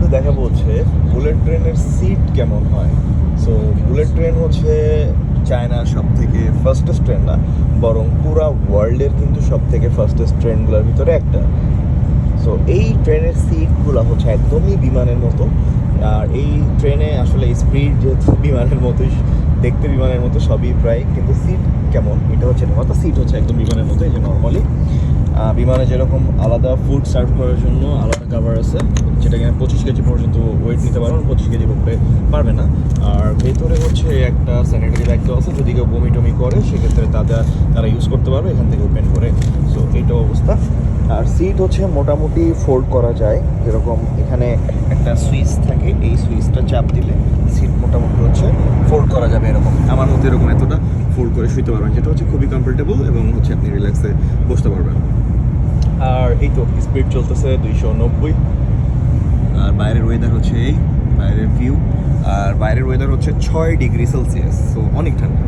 কিন্তু দেখাবো হচ্ছে বুলেট ট্রেনের সিট কেমন হয়। সো বুলেট ট্রেন হচ্ছে চায়নার সব থেকে ফার্স্টেস্ট ট্রেন না, বরং পুরা ওয়ার্ল্ডের কিন্তু সব থেকে ফার্স্টেস্ট ট্রেনগুলোর ভিতরে একটা। সো এই ট্রেনের সিটগুলো হচ্ছে একদমই বিমানের মতো। আর এই ট্রেনে আসলে স্পিড যেহেতু বিমানের মতোই, দেখতে বিমানের মতো সবই প্রায়, কিন্তু সিট কেমন এটা হচ্ছে না, অর্থাৎ সিট হচ্ছে একদম বিমানের মতো। এই যে নর্মালি বিমানে যেরকম আলাদা ফুড সার্ভ করার জন্য আলাদা কাভার আছে, যেটা কিনা 25 কেজি পর্যন্ত ওয়েট নিতে পারবেন, 25 কেজি উপরে পারবে না। আর ভেতরে হচ্ছে একটা স্যানিটারি ব্যাগ তো আছে, যদি কেউ বমি টমি করে সেক্ষেত্রে তারা ইউজ করতে পারবে এখান থেকে ওপেন করে। সো এইটা অবস্থা। আর সিট হচ্ছে মোটামুটি ফোল্ড করা যায়, যেরকম এখানে একটা সুইচ থাকে, এই সুইচটা চাপ দিলে সিট মোটামুটি হচ্ছে ফোল্ড করা যাবে এরকম। আমার মতো এরকম এতটা ফোল্ড করে শুতে পারবেন, যেটা হচ্ছে খুবই কমফোর্টেবল এবং হচ্ছে আপনি রিল্যাক্সে বসতে পারবেন। আর এই তো স্পিড চলতেছে 290। আর বাইরের ওয়েদার হচ্ছে এই বাইরের ভিউ, আর বাইরের ওয়েদার হচ্ছে 6 ডিগ্রি সেলসিয়াস, সো অনেক ঠান্ডা।